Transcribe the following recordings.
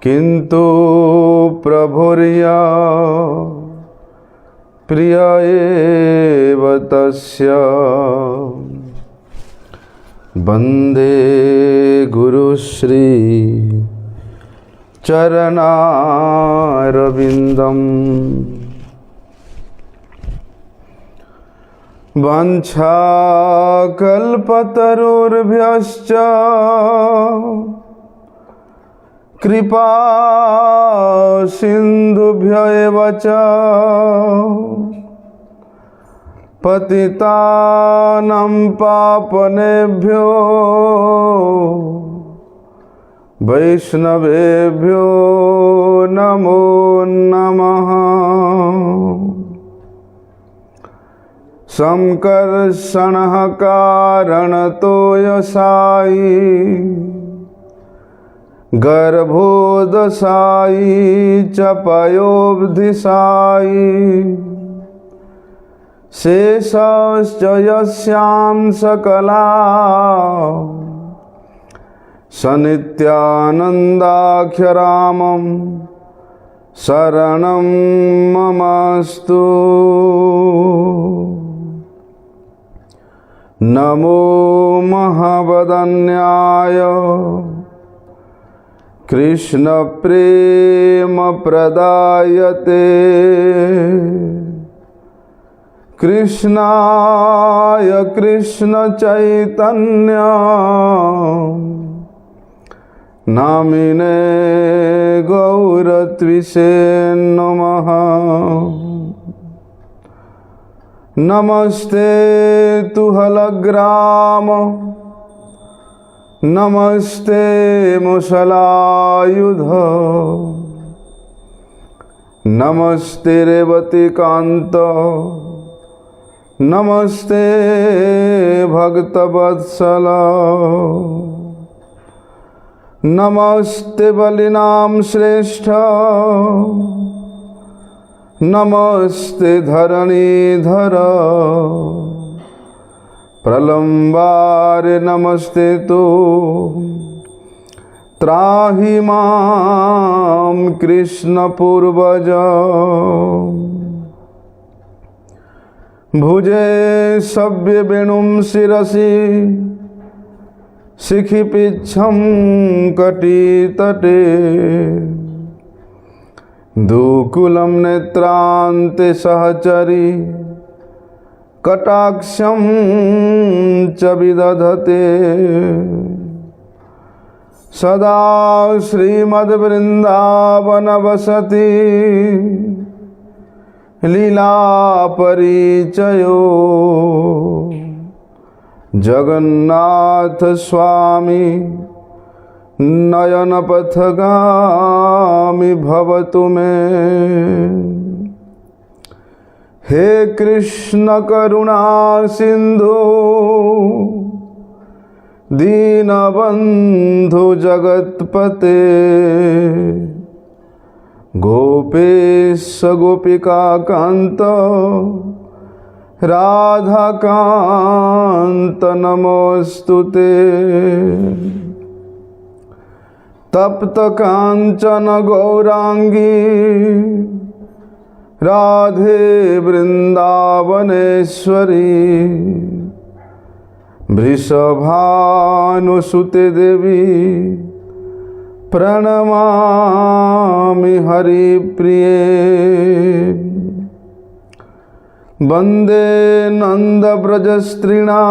किन्तु प्रभुर्या प्रिय एव तस्य वन्दे गुरुश्री चरणारविन्दम्। वाञ्छाकल्पतरुर्भ्यश्च कृपा सिन्धुभ्य एव च पतितानां पावनेभ्यो वैष्णवेभ्यो नमो नमः। संकर्षणः कारणतो यशायि गर्भोदशायि च पयोब्धिशायि शेषश्च यस्यां सकला सनित्यानन्दाख्यरामं शरणं ममस्तु। नमो महावदन्याय कृष्ण प्रेम प्रदायते कृष्णाय कृष्ण चैतन्य नामिने गौरत्विषे नमः। नमस्ते तुहलग्राम नमस्ते मुसलायुध नमस्ते रेवतीकांत नमस्ते भक्तवत्सल नमस्ते बलिनाम श्रेष्ठ नमस्ते धरणीधर प्रलंबारे नमस्ते तो त्राहि मां कृष्ण पूर्वज भुजे सव्य वेणुं शिरसि शिखिपिच्छं कटितटे दुकुलं नेत्रान्ते सहचरी कटाक्षं च विदधते सदा श्रीमद्वृन्दावनवसति लीलापरिचयो जगन्नाथ स्वामी नयनपथगामी भवतु मे। हे कृष्ण करुणा सिंधु दीनबंधु जगत्पते गोपेश गोपिका कांत राधा कांत नमोस्तुते। तप्त कांचन गौरांगी राधे वृंदावनेश्वरी वृषभानुसुते देवी प्रणमामि हरिप्रिये। वंदे नंदव्रजस्त्रीणां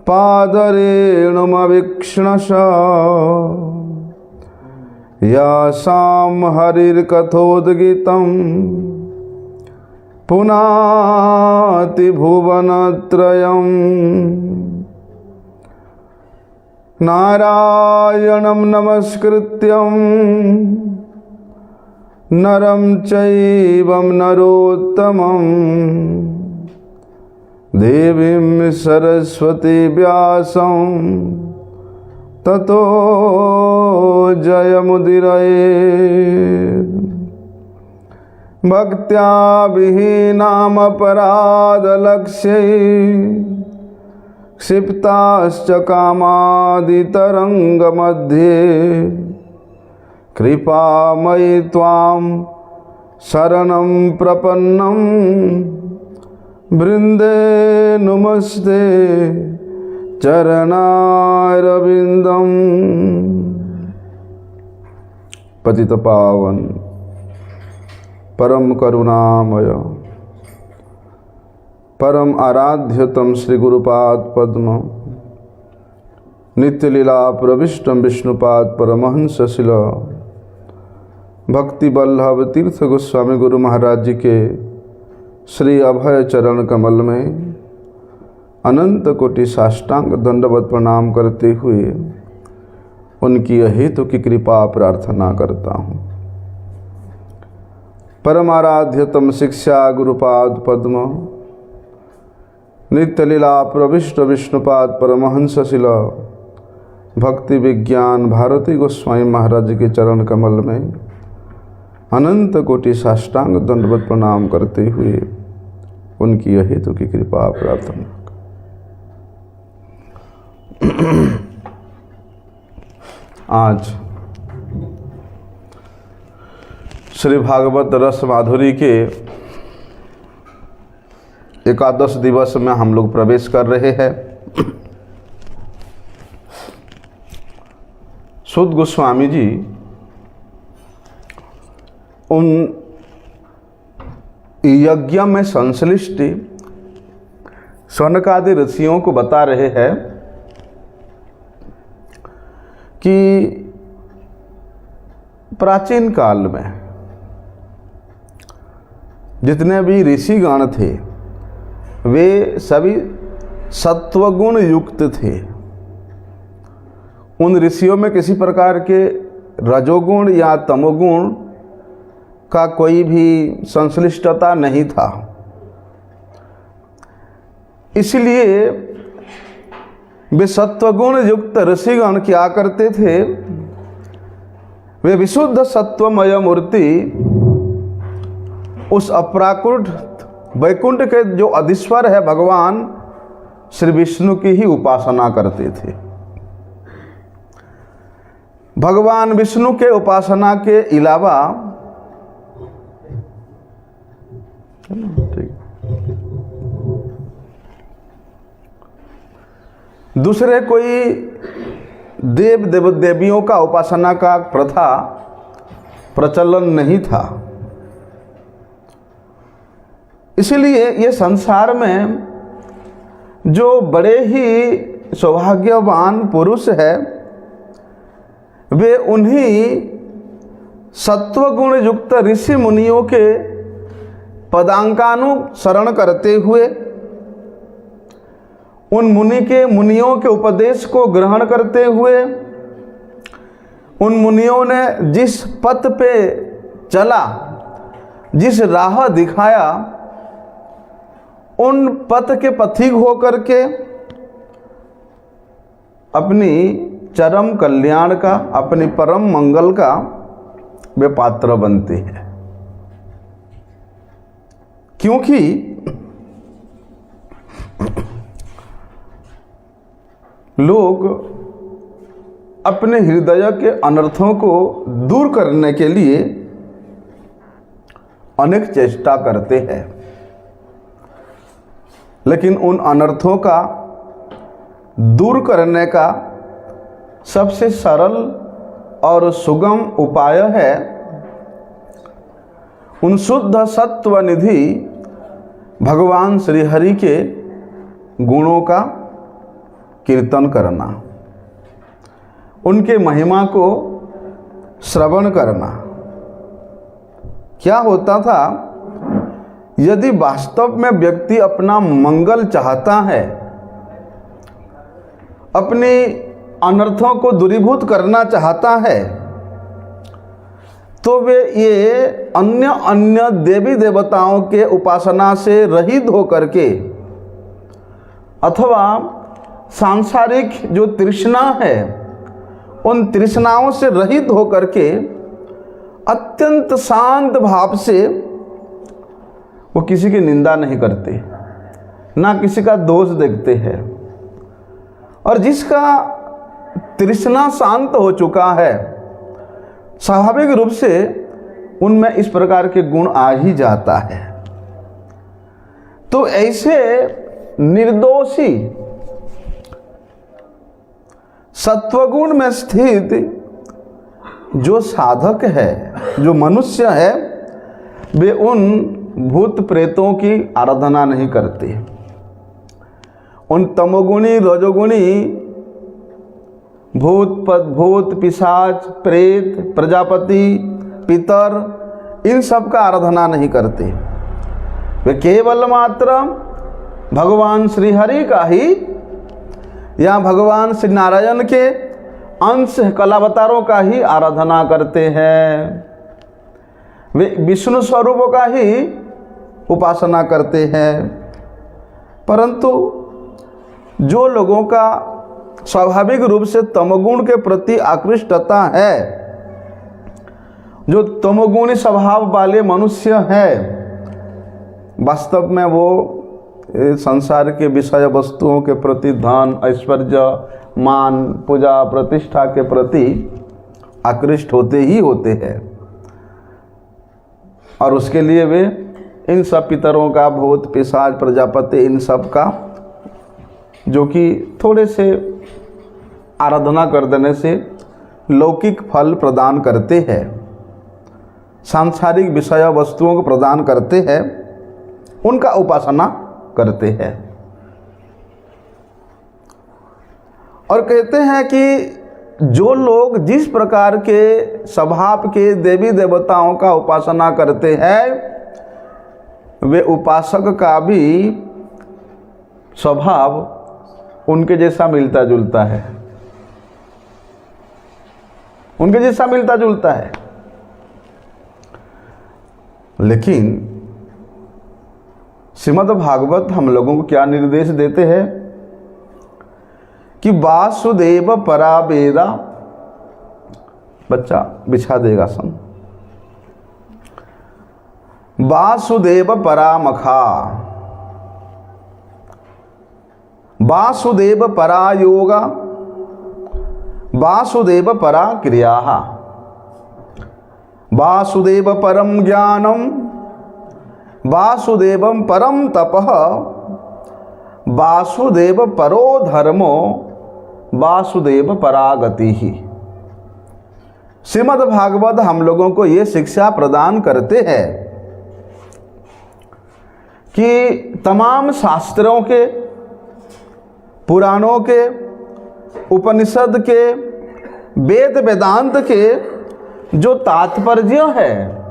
पादरेणुमवीक्ष्णश यासां हरिर्कथोद्गीतं पुनाति भुवनत्रयम्। नारायणं नमस्कृत्यं नरं चैव नरोत्तमं देवीं सरस्वती व्यासं ततो जयमुदीरये। भक्त्या विहीनामपराधलक्ष्यै क्षिप्ताश्च कामादितरङ्गमध्ये कृपामयि त्वां शरणं प्रपन्नं वृन्दे नुमस्ते चरणारविन्दम्। पतित पावन परम करुणामय परम आराध्यतम श्री गुरुपाद पद्म नित्य लीला प्रविष्टम विष्णुपाद परमहंस शिल भक्ति वल्लभ तीर्थ गोस्वामी गुरु महाराज जी के श्री अभय चरण कमल में अनंत कोटि साष्टांग दंडवत प्रणाम करते हुए उनकी अहेतु की कृपा प्रार्थना करता हूँ। परमाराध्यतम शिक्षा गुरुपाद पद्म नित्य लीला प्रविष्ट विष्णुपाद परमहंस शिल भक्ति विज्ञान भारती गोस्वामी महाराज के चरण कमल में अनंत कोटि साष्टांग दंडवत प्रणाम करते हुए उनकी अहेतु की कृपा प्रार्थना। आज श्री भागवत रस माधुरी के एकादश दिवस में हम लोग प्रवेश कर रहे हैं। सुत गोस्वामी जी उन यज्ञ में संश्लिष्ट शौनकादि ऋषियों को बता रहे हैं कि प्राचीन काल में जितने भी ऋषिगण थे वे सभी सत्वगुण युक्त थे। उन ऋषियों में किसी प्रकार के रजोगुण या तमोगुण का कोई भी संश्लिष्टता नहीं था। इसलिए वे सत्वगुण युक्त ऋषिगण क्या करते थे, वे विशुद्ध सत्वमय मूर्ति उस अपराकृत वैकुंठ के जो अधीश्वर है भगवान श्री विष्णु की ही उपासना करते थे। भगवान विष्णु के उपासना के अलावा दूसरे कोई देवियों का उपासना का प्रथा प्रचलन नहीं था। इसलिए ये संसार में जो बड़े ही सौभाग्यवान पुरुष है वे उन्हीं सत्वगुण युक्त ऋषि मुनियों के पदांकानुसरण करते हुए उन मुनियों के उपदेश को ग्रहण करते हुए उन मुनियों ने जिस पथ पे चला, जिस राह दिखाया, उन पथ के पथिक होकर के अपनी चरम कल्याण का, अपनी परम मंगल का वे पात्र बनते हैं। क्योंकि लोग अपने हृदय के अनर्थों को दूर करने के लिए अनेक चेष्टा करते हैं, लेकिन उन अनर्थों का दूर करने का सबसे सरल और सुगम उपाय है उन शुद्ध सत्व निधि भगवान श्री हरि के गुणों का कीर्तन करना, उनके महिमा को श्रवण करना। क्या होता था, यदि वास्तव में व्यक्ति अपना मंगल चाहता है, अपने अनर्थों को दूरीभूत करना चाहता है, तो वे ये अन्य देवी देवताओं के उपासना से रहित होकर के अथवा सांसारिक जो तृष्णा है उन तृष्णाओं से रहित होकर के अत्यंत शांत भाव से वो किसी की निंदा नहीं करते, ना किसी का दोष देखते हैं, और जिसका तृष्णा शांत हो चुका है, स्वाभाविक रूप से उनमें इस प्रकार के गुण आ ही जाता है। तो ऐसे निर्दोषी सत्वगुण में स्थित जो साधक है, जो मनुष्य है, वे उन भूत प्रेतों की आराधना नहीं करते। उन तमोगुणी रजोगुणी भूत पिशाच प्रेत प्रजापति पितर इन सब का आराधना नहीं करते। वे केवल मात्र भगवान श्री हरि का ही या भगवान श्री नारायण के अंश कलावतारों का ही आराधना करते हैं। वे विष्णु स्वरूपों का ही उपासना करते हैं। परंतु जो लोगों का स्वाभाविक रूप से तमोगुण के प्रति आकृष्टता है, जो तमोगुणी स्वभाव वाले मनुष्य हैं, वास्तव में वो संसार के विषय वस्तुओं के प्रति, धन ऐश्वर्य मान पूजा प्रतिष्ठा के प्रति आकृष्ट होते ही होते हैं। और उसके लिए वे इन सब पितरों का, भूत पिशाच प्रजापति इन सब का, जो कि थोड़े से आराधना कर देने से लौकिक फल प्रदान करते हैं, सांसारिक विषय वस्तुओं को प्रदान करते हैं, उनका उपासना करते हैं। और कहते हैं कि जो लोग जिस प्रकार के स्वभाव के देवी देवताओं का उपासना करते हैं, वे उपासक का भी स्वभाव उनके जैसा मिलता जुलता है, उनके जैसा मिलता जुलता है। लेकिन श्रीमद् भागवत हम लोगों को क्या निर्देश देते हैं कि वासुदेव परा वेदा, बच्चा बिछा देगा सन, वासुदेव परा मखा, वासुदेव परा योगा, वासुदेव परा क्रिया, वासुदेव परम ज्ञानम, वासुदेवम परम तपः, वासुदेव परो धर्मो, वासुदेव परागति ही। श्रीमद् भागवत हम लोगों को ये शिक्षा प्रदान करते हैं कि तमाम शास्त्रों के, पुराणों के, उपनिषद के, वेद वेदांत के जो तात्पर्य है,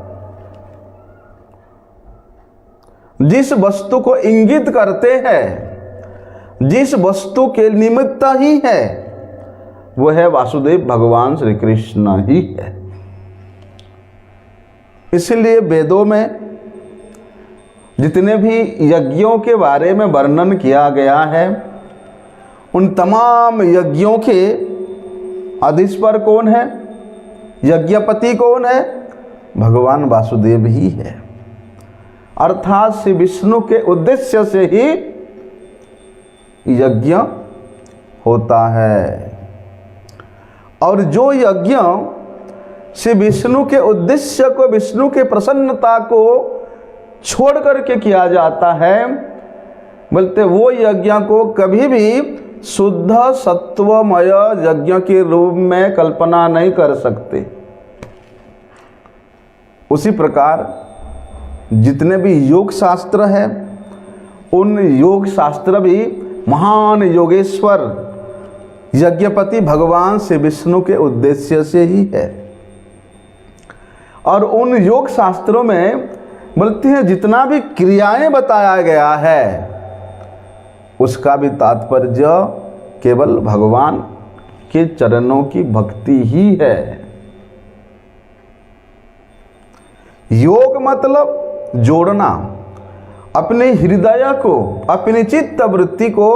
जिस वस्तु को इंगित करते हैं, जिस वस्तु के निमित्त ही है, वो है वासुदेव भगवान श्री कृष्ण ही है। इसलिए वेदों में जितने भी यज्ञों के बारे में वर्णन किया गया है, उन तमाम यज्ञों के अधीश्वर कौन है, यज्ञपति कौन है? भगवान वासुदेव ही है। अर्थात श्री विष्णु के उद्देश्य से ही यज्ञ होता है। और जो यज्ञ श्री विष्णु के उद्देश्य को, विष्णु के प्रसन्नता को छोड़ करके किया जाता है, बोलते वो यज्ञ को कभी भी शुद्ध सत्वमय यज्ञ के रूप में कल्पना नहीं कर सकते। उसी प्रकार जितने भी योग शास्त्र है, उन योग शास्त्र भी महान योगेश्वर यज्ञपति भगवान श्री विष्णु के उद्देश्य से ही है। और उन योग शास्त्रों में बोलते हैं जितना भी क्रियाएं बताया गया है, उसका भी तात्पर्य केवल भगवान के चरणों की भक्ति ही है। योग मतलब जोड़ना, अपने हृदय को, अपनी चित्त वृत्ति को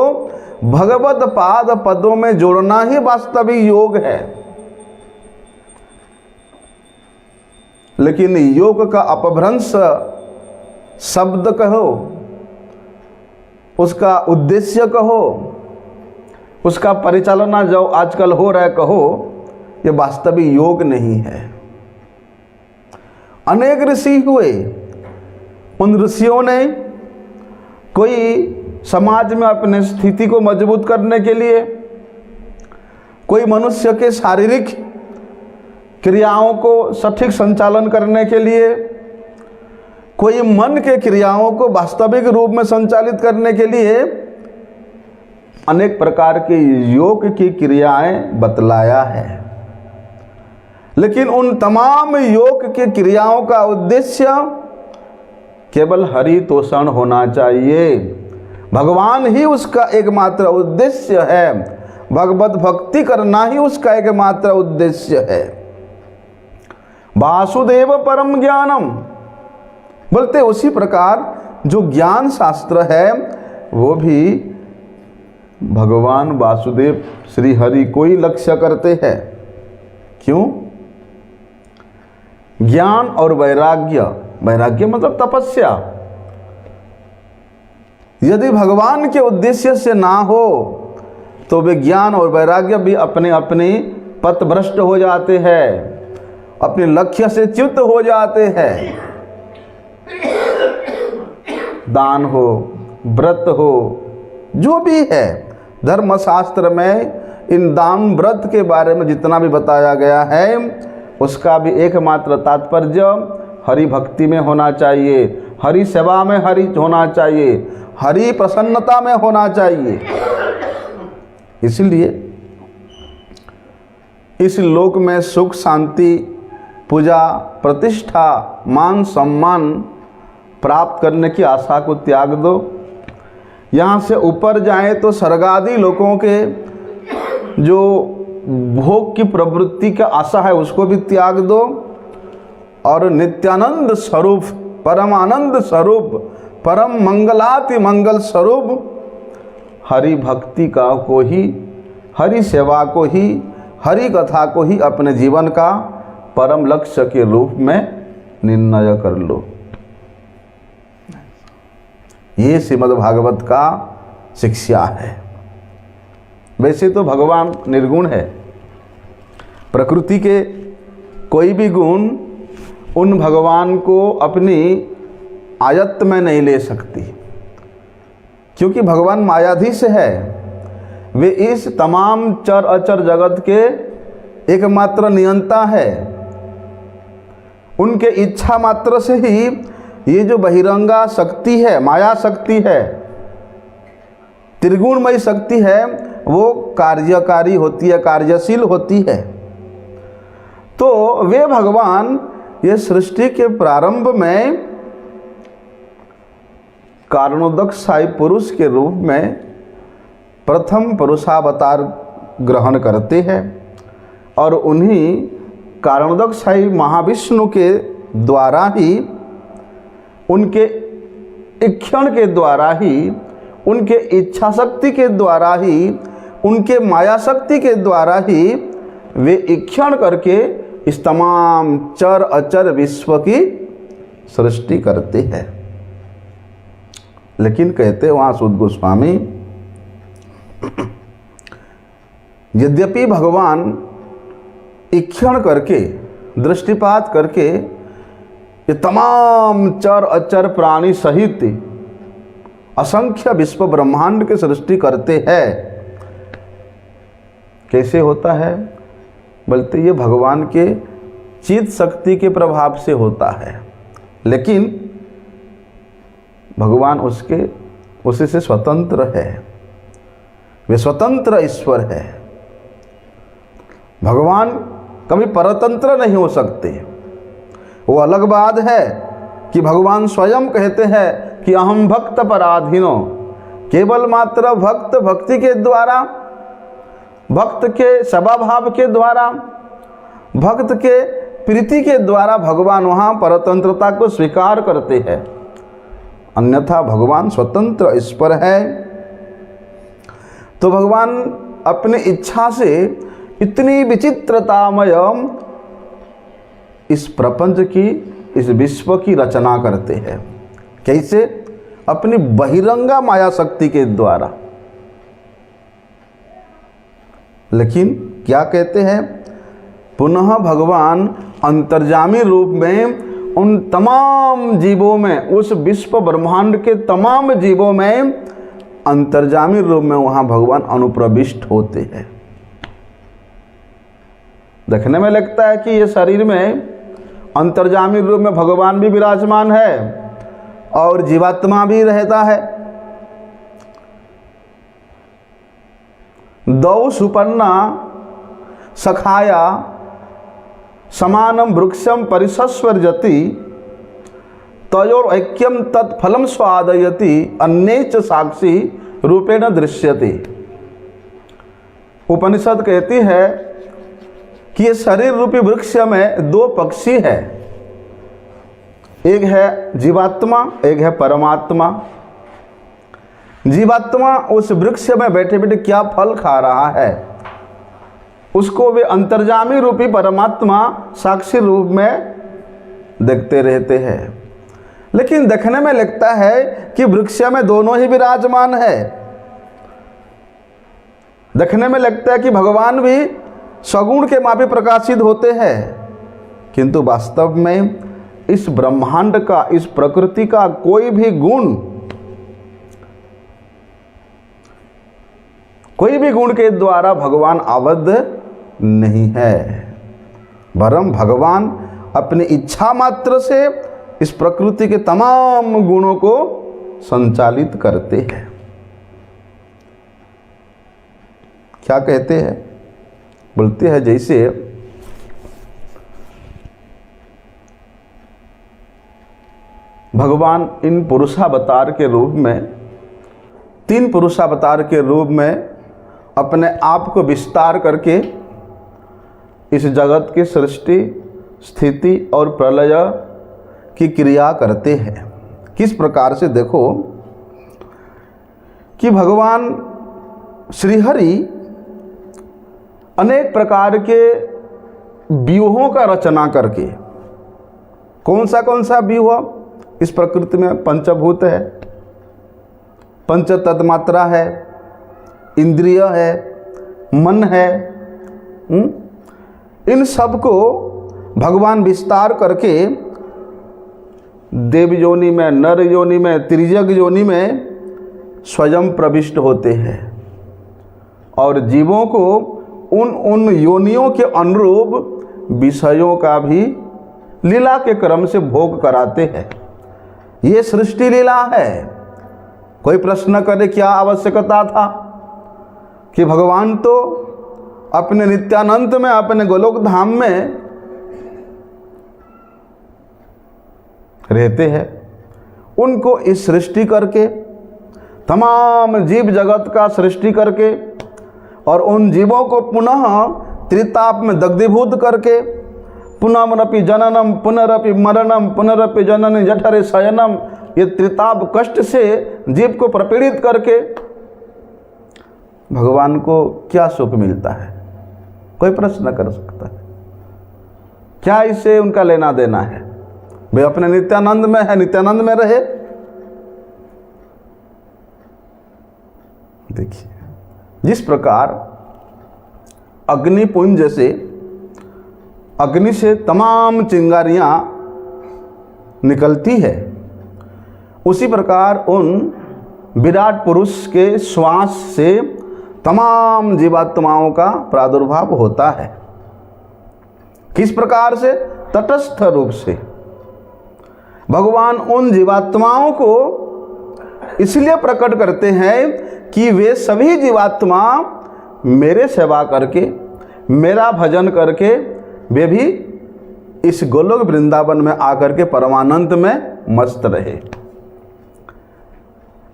भगवत पाद पदों में जोड़ना ही वास्तविक योग है। लेकिन योग का अपभ्रंश शब्द कहो, उसका उद्देश्य कहो, उसका परिचालना जो आजकल हो रहा है, कहो ये वास्तविक योग नहीं है। अनेक ऋषि हुए, उन ऋषियों ने कोई समाज में अपने स्थिति को मजबूत करने के लिए, कोई मनुष्य के शारीरिक क्रियाओं को सटीक संचालन करने के लिए, कोई मन के क्रियाओं को वास्तविक रूप में संचालित करने के लिए अनेक प्रकार के योग की क्रियाएं बतलाया है। लेकिन उन तमाम योग की क्रियाओं का उद्देश्य केवल हरि तोषण होना चाहिए। भगवान ही उसका एकमात्र उद्देश्य है, भगवत भक्ति करना ही उसका एकमात्र उद्देश्य है। वासुदेव परम ज्ञानम बोलते, उसी प्रकार जो ज्ञान शास्त्र है वो भी भगवान वासुदेव श्री हरि को ही लक्ष्य करते हैं। क्यों? ज्ञान और वैराग्य, वैराग्य मतलब तपस्या, यदि भगवान के उद्देश्य से ना हो तो वे ज्ञान और वैराग्य भी अपने अपने पथभ्रष्ट हो जाते हैं, अपने लक्ष्य से च्युत हो जाते हैं। दान हो, व्रत हो, जो भी है, धर्मशास्त्र में इन दान व्रत के बारे में जितना भी बताया गया है उसका भी एकमात्र तात्पर्य हरि भक्ति में होना चाहिए, हरि सेवा में हरि होना चाहिए, हरि प्रसन्नता में होना चाहिए। इसलिए इस लोक में सुख शांति, पूजा, प्रतिष्ठा, मान सम्मान प्राप्त करने की आशा को त्याग दो। यहाँ से ऊपर जाए तो स्वर्गादि लोकों के जो भोग की प्रवृत्ति का आशा है उसको भी त्याग दो, और नित्यानंद स्वरूप, परम आनंद स्वरूप, परम मंगलाति मंगल स्वरूप हरि भक्ति का को ही, हरि सेवा को ही, हरि कथा को ही अपने जीवन का परम लक्ष्य के रूप में निर्णय कर लो। ये श्रीमद् भागवत का शिक्षा है। वैसे तो भगवान निर्गुण है, प्रकृति के कोई भी गुण उन भगवान को अपनी आयत्त में नहीं ले सकती, क्योंकि भगवान मायाधीश है। वे इस तमाम चर अचर जगत के एकमात्र नियंता है। उनके इच्छा मात्र से ही ये जो बहिरंगा शक्ति है, माया शक्ति है, त्रिगुणमयी शक्ति है, वो कार्यकारी होती है, कार्यशील होती है। तो वे भगवान ये सृष्टि के प्रारंभ में कारणोदकशाही पुरुष के रूप में प्रथम पुरुषावतार ग्रहण करते हैं, और उन्हीं कारणोदकशाही महाविष्णु के द्वारा ही, उनके इक्षण के द्वारा ही, उनके इच्छा शक्ति के द्वारा ही, उनके माया शक्ति के द्वारा ही वे इक्षण करके इस तमाम चर अचर विश्व की सृष्टि करते हैं। लेकिन कहते वहाँ सूत गोस्वामी, यद्यपि भगवान इक्षण करके, दृष्टिपात करके ये तमाम चर अचर प्राणी सहित असंख्य विश्व ब्रह्मांड की सृष्टि करते हैं, कैसे होता है? बोलते ये भगवान के चित शक्ति के प्रभाव से होता है, लेकिन भगवान उसी से स्वतंत्र है, वे स्वतंत्र ईश्वर है। भगवान कभी परतंत्र नहीं हो सकते। वो अलग बात है कि भगवान स्वयं कहते हैं कि अहम भक्त पराधीनो, केवल मात्र भक्त भक्ति के द्वारा, भक्त के सभाभाव के द्वारा, भक्त के प्रीति के द्वारा भगवान वहाँ परतंत्रता को स्वीकार करते हैं, अन्यथा भगवान स्वतंत्र ईश्वर है। तो भगवान अपनी इच्छा से इतनी विचित्रतामय इस प्रपंच की, इस विश्व की रचना करते हैं। कैसे? अपनी बहिरंगा माया शक्ति के द्वारा। लेकिन क्या कहते हैं, पुनः भगवान अंतर्यामी रूप में उन तमाम जीवों में, उस विश्व ब्रह्मांड के तमाम जीवों में अंतर्यामी रूप में वहाँ भगवान अनुप्रविष्ट होते हैं। देखने में लगता है कि ये शरीर में अंतर्यामी रूप में भगवान भी विराजमान है और जीवात्मा भी रहता है। दौ सुपन्ना सखाया समानम वृक्षम परिसस्वर्जति तयोर ऐक्यम तत्फलम स्वादयति अन्ये च साक्षी रूपेण दृश्यते। उपनिषद कहती है कि ये शरीर रूपी वृक्ष में दो पक्षी है, एक है जीवात्मा, एक है परमात्मा। जीवात्मा उस वृक्ष में बैठे बैठे क्या फल खा रहा है, उसको वे अंतर्यामी रूपी परमात्मा साक्षी रूप में देखते रहते हैं। लेकिन देखने में लगता है कि वृक्ष में दोनों ही विराजमान है। देखने में लगता है कि भगवान भी सगुण के मापी प्रकाशित होते हैं, किंतु वास्तव में इस ब्रह्मांड का, इस प्रकृति का कोई भी गुण के द्वारा भगवान आबद्ध नहीं है, वरम भगवान अपनी इच्छा मात्र से इस प्रकृति के तमाम गुणों को संचालित करते हैं। क्या कहते हैं, बोलते हैं जैसे भगवान इन पुरुषावतार के रूप में, 3 पुरुषावतार के रूप में अपने आप को विस्तार करके इस जगत की सृष्टि, स्थिति और प्रलय की क्रिया करते हैं। किस प्रकार से, देखो कि भगवान श्रीहरि अनेक प्रकार के व्यूहों का रचना करके, कौन सा व्यूह, इस प्रकृति में पंचभूत है, पंच तन्मात्रा है, इंद्रिय है, मन है, इन सब को भगवान विस्तार करके देव योनि में, नर योनि में, त्रिजग योनि में स्वयं प्रविष्ट होते हैं और जीवों को उन योनियों के अनुरूप विषयों का भी लीला के क्रम से भोग कराते हैं। ये सृष्टि लीला है। कोई प्रश्न करे क्या आवश्यकता था कि भगवान तो अपने नित्यानंद में, अपने गोलोक धाम में रहते हैं, उनको इस सृष्टि करके, तमाम जीव जगत का सृष्टि करके और उन जीवों को पुनः त्रिताप में दग्धीभूत करके, पुनरपि जननम पुनरपि मरणम पुनरपि जननी जठरे शयनम, ये त्रिताप कष्ट से जीव को प्रपीड़ित करके भगवान को क्या सुख मिलता है? कोई प्रश्न कर सकता है? क्या इससे उनका लेना देना है? वे अपने नित्यानंद में है, नित्यानंद में रहे। देखिए, जिस प्रकार अग्निपुंज से, अग्नि से तमाम चिंगारियां निकलती है, उसी प्रकार उन विराट पुरुष के श्वास से तमाम जीवात्माओं का प्रादुर्भाव होता है। किस प्रकार से? तटस्थ रूप से। भगवान उन जीवात्माओं को इसलिए प्रकट करते हैं कि वे सभी जीवात्मा मेरे सेवा करके, मेरा भजन करके, वे भी इस गोलोक वृंदावन में आकर के परमानंद में मस्त रहे।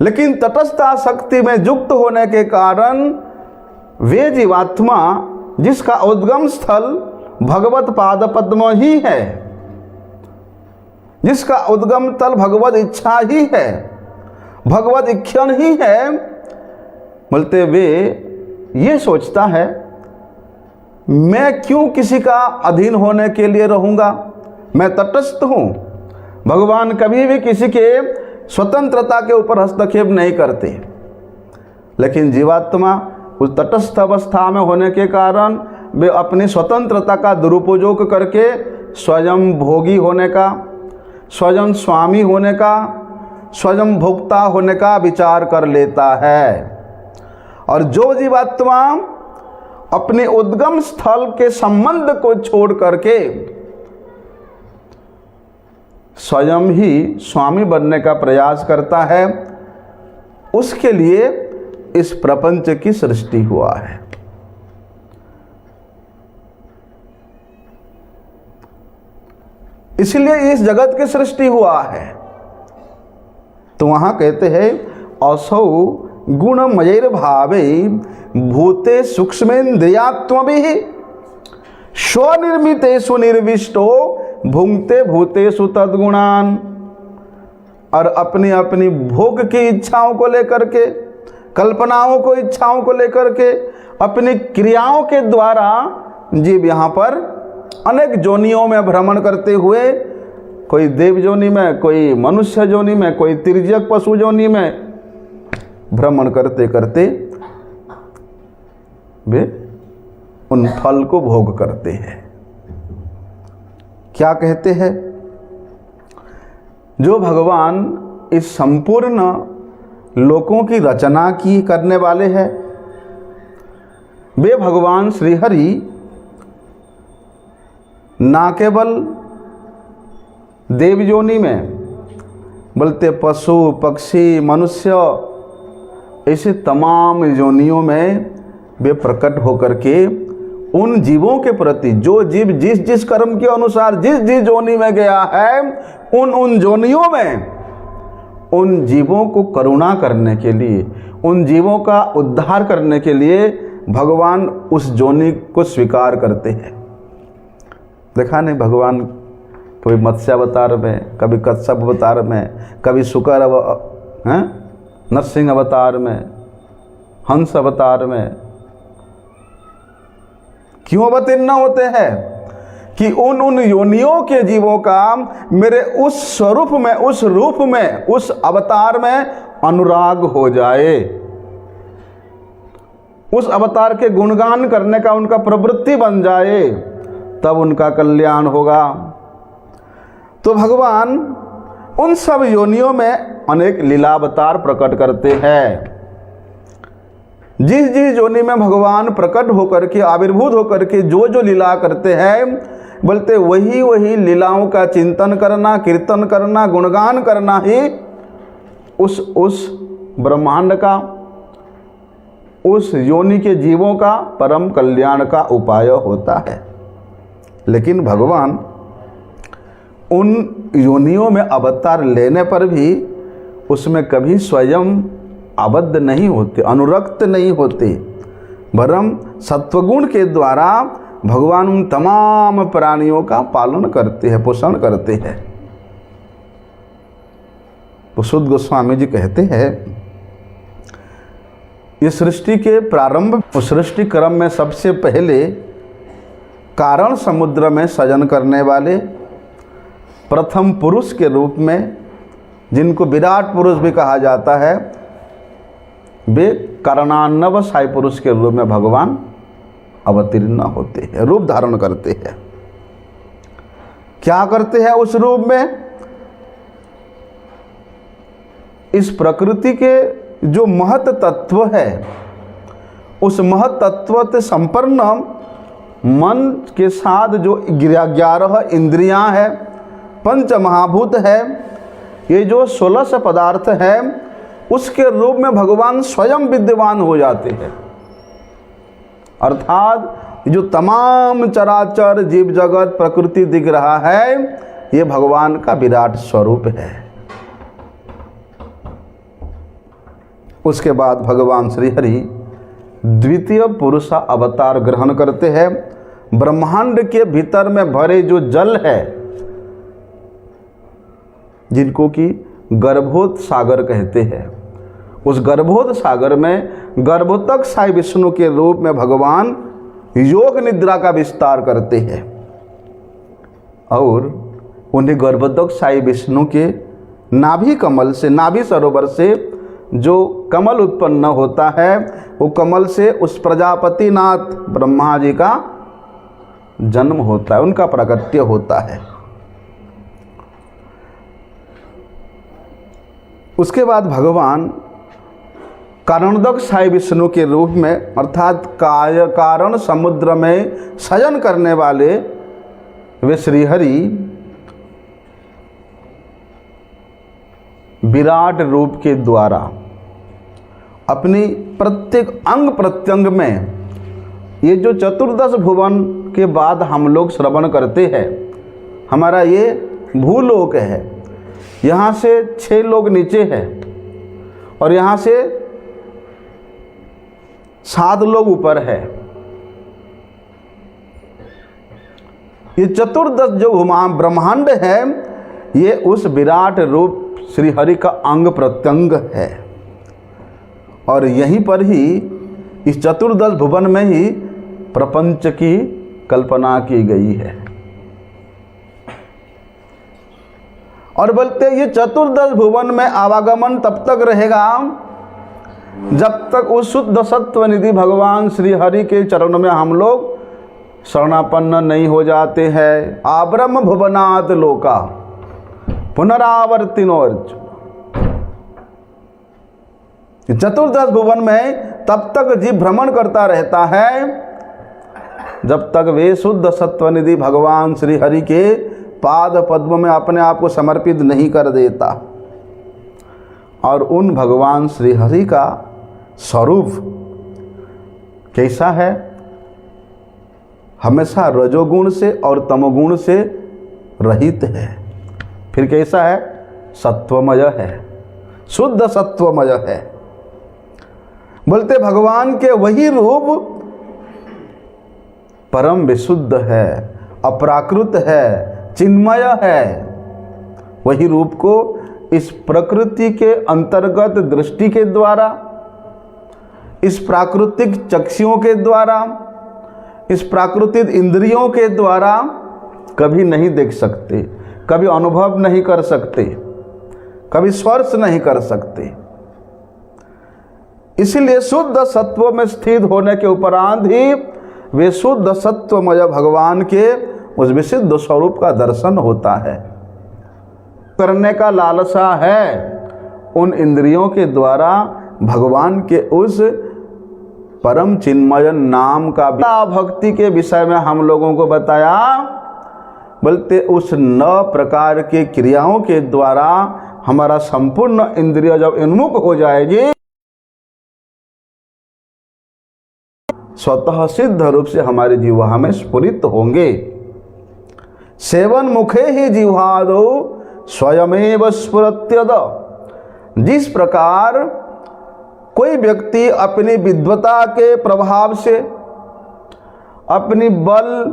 लेकिन तटस्था शक्ति में युक्त होने के कारण वे जीवात्मा जिसका उद्गम स्थल भगवत पाद पद्म ही है, जिसका उद्गम तल भगवत इच्छा ही है, भगवत इच्छन ही है, बोलते वे ये सोचता है मैं क्यों किसी का अधीन होने के लिए रहूंगा, मैं तटस्थ हूं। भगवान कभी भी किसी के स्वतंत्रता के ऊपर हस्तक्षेप नहीं करते, लेकिन जीवात्मा उस तटस्थ अवस्था में होने के कारण वे अपनी स्वतंत्रता का दुरुपयोग करके स्वयं भोगी होने का, स्वयं स्वामी होने का, स्वयं भोक्ता होने का विचार कर लेता है। और जो जीवात्मा अपने उद्गम स्थल के संबंध को छोड़ करके स्वयं ही स्वामी बनने का प्रयास करता है, उसके लिए इस प्रपंच की सृष्टि हुआ है। इसलिए इस जगत की सृष्टि हुआ है। तो वहां कहते हैं असौ गुणमयैर भावे भूते सूक्ष्मेन्द्रियात्मभिः स्वनिर्मितेषु निर्विष्टो भुंक्ते भूतेषु तद्गुणान्। और अपनी अपनी भोग की इच्छाओं को लेकर के, कल्पनाओं को, इच्छाओं को लेकर के, अपनी क्रियाओं के द्वारा जीव यहाँ पर अनेक जोनियों में भ्रमण करते हुए, कोई देव जोनि में, कोई मनुष्य जोनि में, कोई तिर्यक पशु जोनि में भ्रमण करते करते वे उन फल को भोग करते हैं। क्या कहते हैं? जो भगवान इस संपूर्ण लोकों की रचना की करने वाले हैं, वे भगवान श्री हरि ना केवल देव योनि में, बल्कि पशु पक्षी मनुष्य ऐसे तमाम योनियों में वे प्रकट होकर के उन जीवों के प्रति, जो जीव जिस जिस कर्म के अनुसार जिस जिस योनि में गया है, उन योनियों में उन जीवों को करुणा करने के लिए, उन जीवों का उद्धार करने के लिए भगवान उस योनि को स्वीकार करते हैं। देखा नहीं, भगवान कभी मत्स्य अवतार में, कभी कच्छप अवतार में, कभी शुकर नरसिंह अवतार में, हंस अवतार में क्यों अवतीर्ण होते हैं? कि उन योनियों के जीवों का मेरे उस स्वरूप में, उस रूप में, उस अवतार में अनुराग हो जाए, उस अवतार के गुणगान करने का उनका प्रवृत्ति बन जाए, तब उनका कल्याण होगा। तो भगवान उन सब योनियों में अनेक लीलावतार प्रकट करते हैं। जिस जिस योनि में भगवान प्रकट होकर के, आविर्भूत होकर के जो जो लीला करते हैं, बोलते वही वही लीलाओं का चिंतन करना, कीर्तन करना, गुणगान करना ही उस ब्रह्मांड का, उस योनि के जीवों का परम कल्याण का उपाय होता है। लेकिन भगवान उन योनियों में अवतार लेने पर भी उसमें कभी स्वयं आबद्ध नहीं होते, अनुरक्त नहीं होते, वरम सत्वगुण के द्वारा भगवान उन तमाम प्राणियों का पालन करते हैं, पोषण करते हैं। तो सुध गोस्वामी जी कहते हैं, इस सृष्टि के प्रारंभ, सृष्टि क्रम में सबसे पहले कारण समुद्र में सजन करने वाले प्रथम पुरुष के रूप में, जिनको विराट पुरुष भी कहा जाता है, वे कारणान्नव साई पुरुष के रूप में भगवान अवतीर्ण होते हैं, रूप धारण करते हैं। क्या करते हैं उस रूप में? इस प्रकृति के जो महत तत्व है, उस महत तत्व से संपन्न मन के साथ जो 11 इंद्रियां हैं, पंच महाभूत है, ये जो 16 पदार्थ है, उसके रूप में भगवान स्वयं विद्यमान हो जाते हैं। अर्थात जो तमाम चराचर जीव जगत प्रकृति दिख रहा है, ये भगवान का विराट स्वरूप है। उसके बाद भगवान श्री हरि द्वितीय पुरुष अवतार ग्रहण करते हैं। ब्रह्मांड के भीतर में भरे जो जल है, जिनको कि गर्भोत सागर कहते हैं, उस गर्भोत सागर में गर्भोतक साई विष्णु के रूप में भगवान योग निद्रा का विस्तार करते हैं और उन्हें गर्भोतक साई विष्णु के नाभि कमल से, नाभि सरोवर से जो कमल उत्पन्न होता है वो कमल से उस प्रजापति नाथ ब्रह्मा जी का जन्म होता है, उनका प्राकट्य होता है। उसके बाद भगवान कारणोदक साई विष्णु के रूप में अर्थात काय कारण समुद्र में शयन करने वाले वे श्रीहरि विराट रूप के द्वारा अपनी प्रत्येक अंग प्रत्यंग में, ये जो चतुर्दश भुवन के बाद हम लोग श्रवण करते हैं, हमारा ये भूलोक है, यहाँ से 6 लोग नीचे है और यहाँ से 7 लोग ऊपर है। ये चतुर्दश जो ब्रह्मांड है ये उस विराट रूप श्री हरि का अंग प्रत्यंग है और यहीं पर ही इस चतुर्दश भुवन में ही प्रपंच की कल्पना की गई है। और बोलते ये चतुर्दश भुवन में आवागमन तब तक रहेगा जब तक उस शुद्ध सत्व निधि भगवान श्री हरि के चरणों में हम लोग शरणापन्न नहीं हो जाते हैं। आब्रह्म भुवनात् लोका पुनरावर्तिनोर्ज। चतुर्दश भुवन में तब तक जीव भ्रमण करता रहता है जब तक वे शुद्ध सत्वनिधि भगवान श्री हरि के पाद पद्म में अपने आप को समर्पित नहीं कर देता। और उन भगवान श्री हरि का स्वरूप कैसा है? हमेशा रजोगुण से और तमोगुण से रहित है। फिर कैसा है? सत्वमय है, शुद्ध सत्वमय है। बोलते भगवान के वही रूप परम विशुद्ध है, अपराकृत है, चिन्मय है। वही रूप को इस प्रकृति के अंतर्गत दृष्टि के द्वारा, इस प्राकृतिक चक्षुओं के द्वारा, इस प्राकृतिक इंद्रियों के द्वारा कभी नहीं देख सकते, कभी अनुभव नहीं कर सकते, कभी स्पर्श नहीं कर सकते। इसलिए शुद्ध सत्व में स्थित होने के उपरांत ही वे शुद्ध सत्वमय भगवान के उस विशुद्ध स्वरूप का दर्शन होता है। करने का लालसा है उन इंद्रियों के द्वारा भगवान के उस परम चिन्मय नाम का भक्ति के विषय में हम लोगों को बताया। बोलते उस 9 प्रकार के क्रियाओं के द्वारा हमारा संपूर्ण इंद्रिय जब उन्मुख हो जाएगी, स्वतः सिद्ध रूप से हमारे जिह्वा में स्फुरित होंगे। सेवन मुखे ही जिह्वादो स्वयमेव स्फुरत्यद। जिस प्रकार कोई व्यक्ति अपनी विद्वता के प्रभाव से, अपनी बल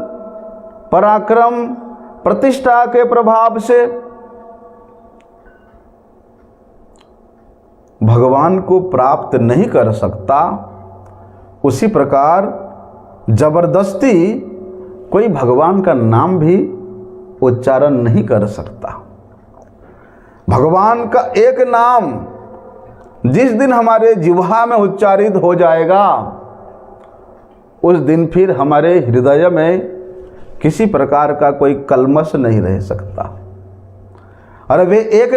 पराक्रम प्रतिष्ठा के प्रभाव से भगवान को प्राप्त नहीं कर सकता, उसी प्रकार जबरदस्ती कोई भगवान का नाम भी उच्चारण नहीं कर सकता। भगवान का एक नाम जिस दिन हमारे जिह्वा में उच्चारित हो जाएगा, उस दिन फिर हमारे हृदय में किसी प्रकार का कोई कल्मश नहीं रह सकता। और वे एक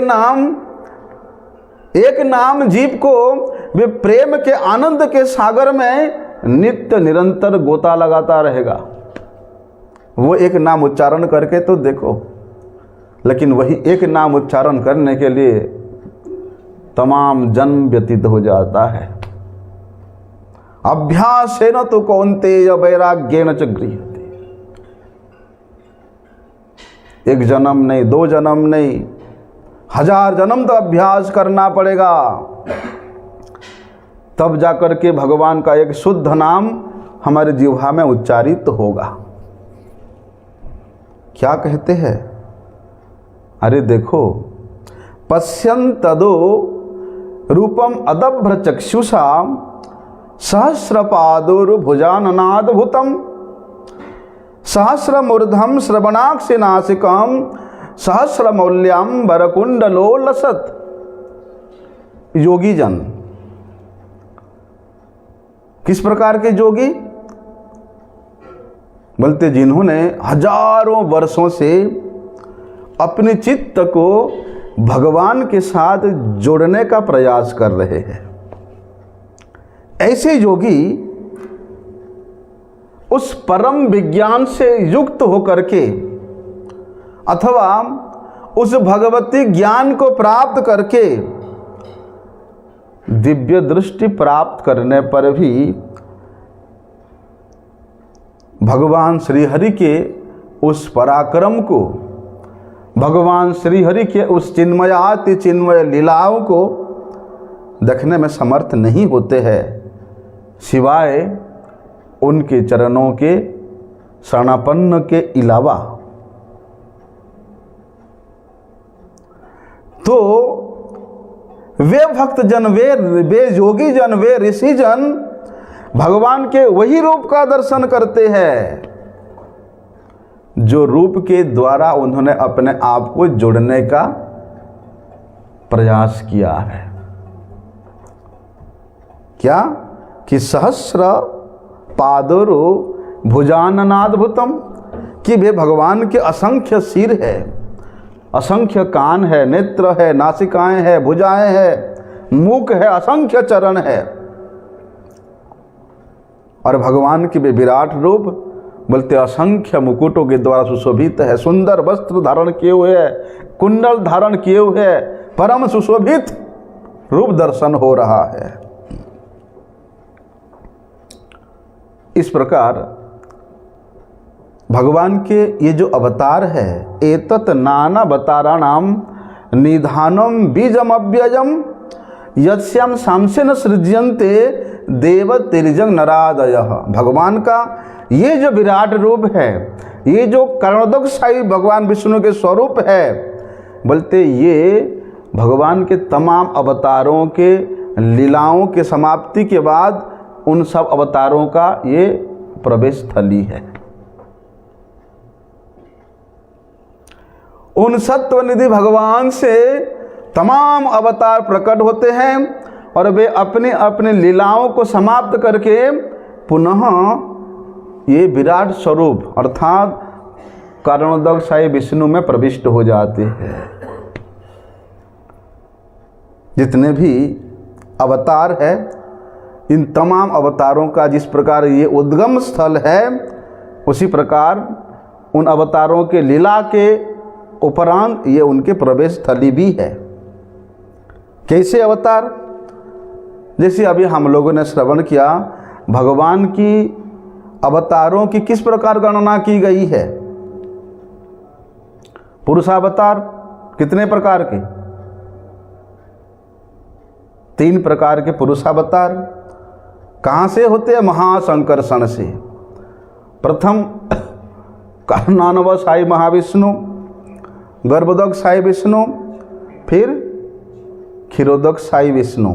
नाम जीव को वे प्रेम के आनंद के सागर में नित्य निरंतर गोता लगाता रहेगा। वो एक नाम उच्चारण करके तो देखो, लेकिन वही एक नाम उच्चारण करने के लिए तमाम जन्म व्यतीत हो जाता है। अभ्यासेन तो कौन्तेय वैराग्येन च गृह्यते। एक जन्म नहीं, 2 जन्म नहीं, 1000 जन्म तो अभ्यास करना पड़ेगा, तब जाकर के भगवान का एक शुद्ध नाम हमारे जिह्वा में उच्चारित होगा। क्या कहते हैं? अरे देखो, पश्यन्तदो रूपम अदभ्र चक्षुषा सहस्रपादोर्भुजाननादभुतम सहस्रमूर्धम श्रवणाक्षनासिकम सहस्रमौल्यम वरकुंडलो लसत। योगी जन किस प्रकार के जोगी? बोलते जिन्होंने हजारों वर्षों से अपने चित्त को भगवान के साथ जोड़ने का प्रयास कर रहे हैं। ऐसे योगी उस परम विज्ञान से युक्त होकर के अथवा उस भगवती ज्ञान को प्राप्त करके दिव्य दृष्टि प्राप्त करने पर भी भगवान श्री हरि के उस पराक्रम को, भगवान श्री हरि के उस चिन्मयाति चिन्मय लीलाओं को देखने में समर्थ नहीं होते हैं, सिवाय उनके चरणों के शरणापन्न के अलावा। तो वे भक्त जन, वे योगी जन, वे ऋषि जन भगवान के वही रूप का दर्शन करते हैं जो रूप के द्वारा उन्होंने अपने आप को जोड़ने का प्रयास किया है। क्या कि सहस्र पादोरो भुजाननाद्भुतम, कि वे भगवान के असंख्य सिर है, असंख्य कान है, नेत्र है, नासिकाएं है, भुजाएं है, मुख है, असंख्य चरण है। और भगवान के वे विराट रूप बोलते असंख्य मुकुटों के द्वारा सुशोभित है, सुंदर वस्त्र धारण किए हुए है, कुंडल धारण किए हुए है, परम सुशोभित रूप दर्शन हो रहा है। इस प्रकार भगवान के ये जो अवतार है, एतत् नाना अवताराणाम निधानम बीजम अव्ययम यस्याम सांसेन सृज्यन्ते देव तिर्यंग नरादयः। भगवान का ये जो विराट रूप है, ये जो कर्णोदकशाही भगवान विष्णु के स्वरूप है, बोलते ये भगवान के तमाम अवतारों के लीलाओं के समाप्ति के बाद उन सब अवतारों का ये प्रवेश स्थली है। उन सत्वनिधि भगवान से तमाम अवतार प्रकट होते हैं और वे अपने अपने लीलाओं को समाप्त करके पुनः ये विराट स्वरूप अर्थात कर्णोदकशाही विष्णु में प्रविष्ट हो जाते हैं। जितने भी अवतार है, इन तमाम अवतारों का जिस प्रकार ये उद्गम स्थल है, उसी प्रकार उन अवतारों के लीला के उपरांत ये उनके प्रवेश स्थली भी है। कैसे अवतार? जैसे अभी हम लोगों ने श्रवण किया, भगवान की अवतारों की किस प्रकार गणना की गई है। पुरुषावतार कितने प्रकार के? 3 प्रकार के पुरुषावतार। कहाँ से होते हैं? महासंकर्षण से। प्रथम कर्णानवशाही महाविष्णु, गर्भोदकशाही विष्णु, फिर क्षीरोदकशाही विष्णु।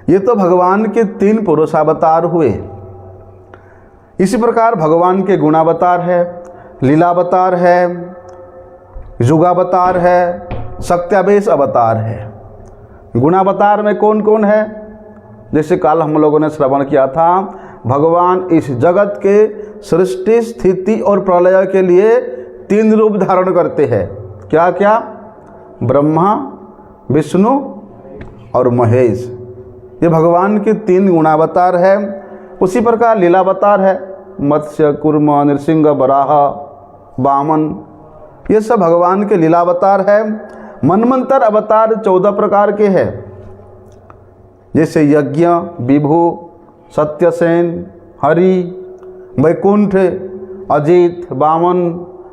ये तो भगवान के 3 पुरुषावतार हुए। इसी प्रकार भगवान के गुणावतार है, लीलावतार है, युगावतार है, शक्त्यावेश अवतार है। गुणावतार में कौन कौन है? जैसे कल हम लोगों ने श्रवण किया था, भगवान इस जगत के सृष्टि, स्थिति और प्रलय के लिए 3 रूप धारण करते हैं। क्या क्या? ब्रह्मा, विष्णु और महेश। ये भगवान के 3 गुणावतार है। उसी प्रकार लीलावतार है, मत्स्य, कूर्म, नृसिंह, वराह, वामन। ये सब भगवान के लीलावतार है। मनमंत्र अवतार 14 प्रकार के हैं, जैसे यज्ञ, विभु, सत्यसेन, हरि, वैकुंठ, अजित, वामन,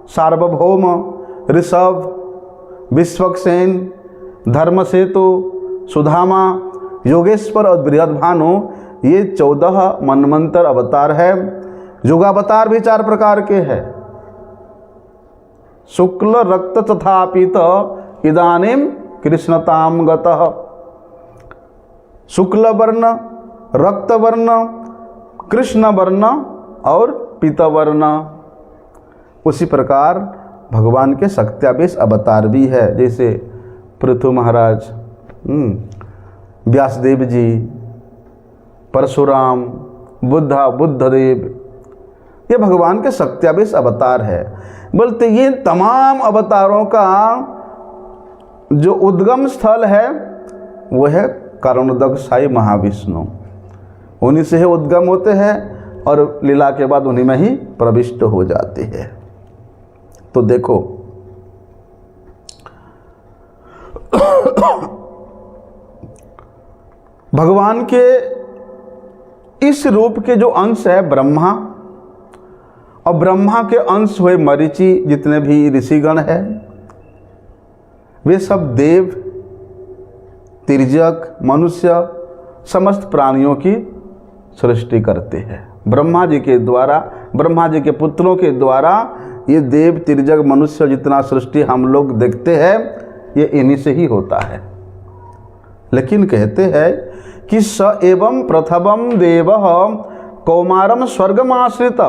सार्वभौम, ऋषभ, विश्वक्सेन, धर्मसेतु, सुधामा, योगेश्वर और बृहद्भानु। ये 14 मनमंत्र अवतार है। युगावतार भी 4 प्रकार के हैं। शुक्ल रक्त तथा पीत इदानीम कृष्णताम गतः। शुक्ल वर्ण, रक्त वर्ण, कृष्ण वर्ण और पीत वर्ण। उसी प्रकार भगवान के शक्त्यावेश अवतार भी है, जैसे पृथु महाराज, व्यासदेव जी, परशुराम, बुद्धदेव, ये भगवान के सत्यावेश अवतार है। बोलते ये तमाम अवतारों का जो उद्गम स्थल है वो है कारणोदक साई महाविष्णु। उन्हीं से उद्गम होते हैं और लीला के बाद उन्हीं में ही प्रविष्ट हो जाते हैं। तो देखो भगवान के इस रूप के जो अंश है ब्रह्मा, और ब्रह्मा के अंश हुए मरीचि, जितने भी ऋषिगण हैं वे सब देव, तिर्यक, मनुष्य, समस्त प्राणियों की सृष्टि करते हैं। ब्रह्मा जी के द्वारा, ब्रह्मा जी के पुत्रों के द्वारा ये देव, तिर्यक, मनुष्य जितना सृष्टि हम लोग देखते हैं ये इन्हीं से ही होता है। लेकिन कहते हैं कि स एवं प्रथमम देव कौमारम स्वर्गमाश्रित।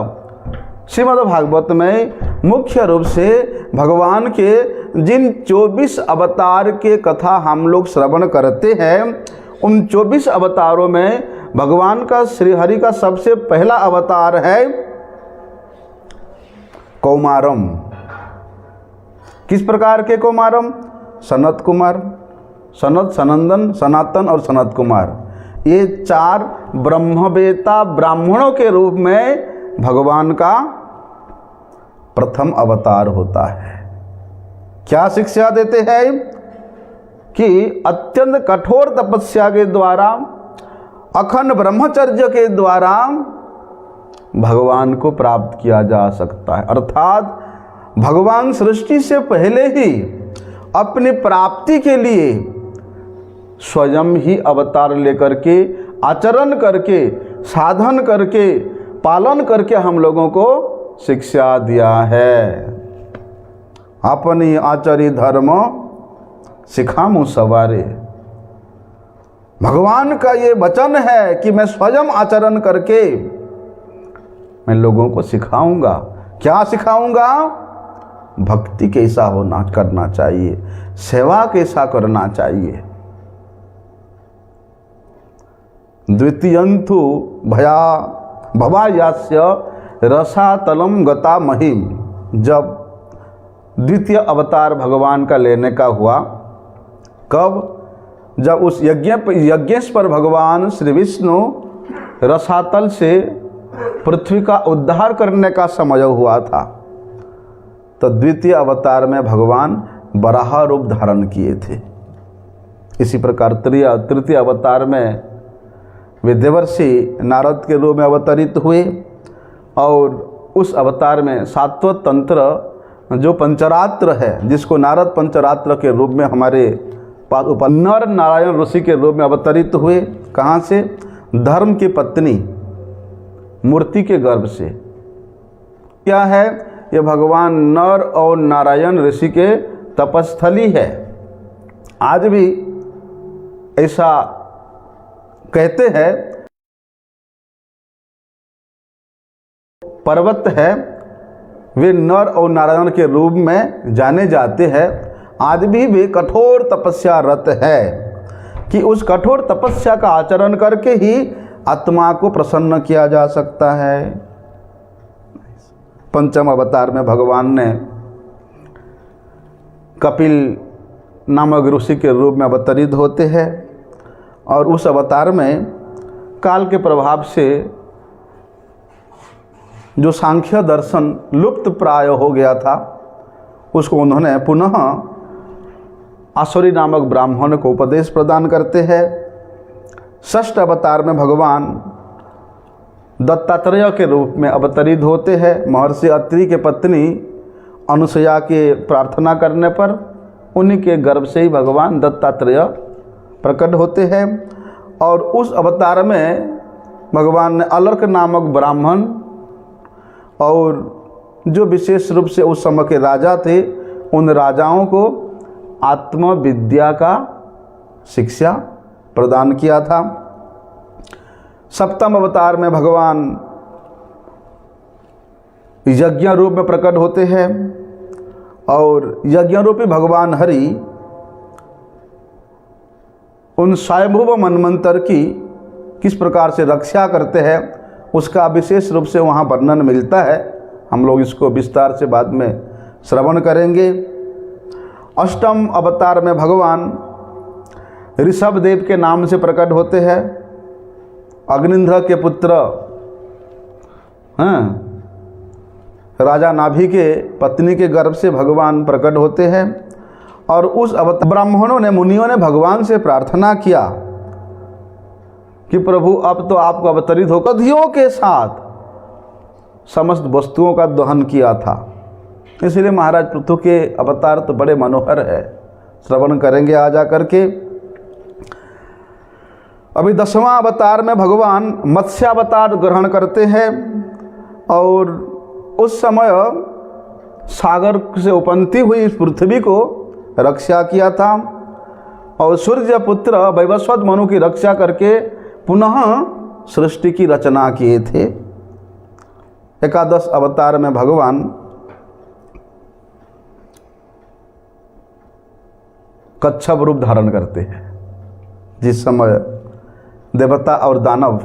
श्रीमद् भागवत में मुख्य रूप से भगवान के जिन 24 अवतार के कथा हम लोग श्रवण करते हैं, उन 24 अवतारों में भगवान का, श्री हरि का सबसे पहला अवतार है कौमारम। किस प्रकार के कौमारम? सनत कुमार, सनत, सनंदन, सनातन और सनत कुमार, ये 4 ब्रह्मवेता ब्राह्मणों के रूप में भगवान का प्रथम अवतार होता है। क्या शिक्षा देते हैं कि अत्यंत कठोर तपस्या के द्वारा, अखंड ब्रह्मचर्य के द्वारा भगवान को प्राप्त किया जा सकता है। अर्थात भगवान सृष्टि से पहले ही अपनी प्राप्ति के लिए स्वयं ही अवतार लेकर के, आचरण करके, साधन करके, पालन करके हम लोगों को शिक्षा दिया है। अपनी आचरी धर्म सिखामु सवारे। भगवान का ये वचन है कि मैं स्वयं आचरण करके मैं लोगों को सिखाऊंगा। क्या सिखाऊंगा? भक्ति कैसा होना करना चाहिए, सेवा कैसा करना चाहिए। द्वितीयंतु भवायास्य रसातलम गता महिम। जब द्वितीय अवतार भगवान का लेने का हुआ, कब? जब उस यज्ञेश पर भगवान श्री विष्णु रसातल से पृथ्वी का उद्धार करने का समय हुआ था, तो द्वितीय अवतार में भगवान वराह रूप धारण किए थे। इसी प्रकार तृतीय अवतार में वे देवर्षि नारद के रूप में अवतरित हुए, और उस अवतार में सात्वत तंत्र जो पंचरात्र है, जिसको नारद पंचरात्र के रूप में हमारे पास नर नारायण ऋषि के रूप में अवतरित हुए। कहाँ से? धर्म की पत्नी मूर्ति के गर्भ से। क्या है? ये भगवान नर और नारायण ऋषि के तपस्थली है। आज भी ऐसा कहते हैं, पर्वत है, वे नर और नारायण के रूप में जाने जाते हैं। आज भी वे कठोर तपस्या रत है कि उस कठोर तपस्या का आचरण करके ही आत्मा को प्रसन्न किया जा सकता है। पंचम अवतार में भगवान ने कपिल नामक ऋषि के रूप में अवतरित होते हैं, और उस अवतार में काल के प्रभाव से जो सांख्य दर्शन लुप्त प्राय हो गया था, उसको उन्होंने पुनः आसुरी नामक ब्राह्मण को उपदेश प्रदान करते हैं। षष्ठ अवतार में भगवान दत्तात्रेय के रूप में अवतरित होते हैं। महर्षि अत्रि के पत्नी अनुसुया के प्रार्थना करने पर उन्हीं के गर्भ से ही भगवान दत्तात्रेय प्रकट होते हैं, और उस अवतार में भगवान ने अलर्क नामक ब्राह्मण और जो विशेष रूप से उस समय के राजा थे, उन राजाओं को आत्मविद्या का शिक्षा प्रदान किया था। सप्तम अवतार में भगवान यज्ञ रूप में प्रकट होते हैं, और यज्ञ रूपी भगवान हरि उन स्वयंभुव मनमंत्र की किस प्रकार से रक्षा करते हैं उसका विशेष रूप से वहाँ वर्णन मिलता है। हम लोग इसको विस्तार से बाद में श्रवण करेंगे। अष्टम अवतार में भगवान ऋषभ देव के नाम से प्रकट होते हैं। अग्निंद्र के पुत्र राजा नाभि के पत्नी के गर्भ से भगवान प्रकट होते हैं। और उस ब्राह्मणों ने, मुनियों ने भगवान से प्रार्थना किया कि प्रभु अब तो आपको अवतरित होकर नदियों के साथ समस्त वस्तुओं का दहन किया था। इसलिए महाराज पृथु के अवतार तो बड़े मनोहर है, श्रवण करेंगे आ जा करके। अभी 10वां अवतार में भगवान मत्स्यावतार ग्रहण करते हैं और उस समय सागर से उपनती हुई इस पृथ्वी को रक्षा किया था और सूर्य पुत्र वैवस्वत मनु की रक्षा करके पुनः सृष्टि की रचना किए थे। एकादश अवतार में भगवान कच्छप रूप धारण करते हैं। जिस समय देवता और दानव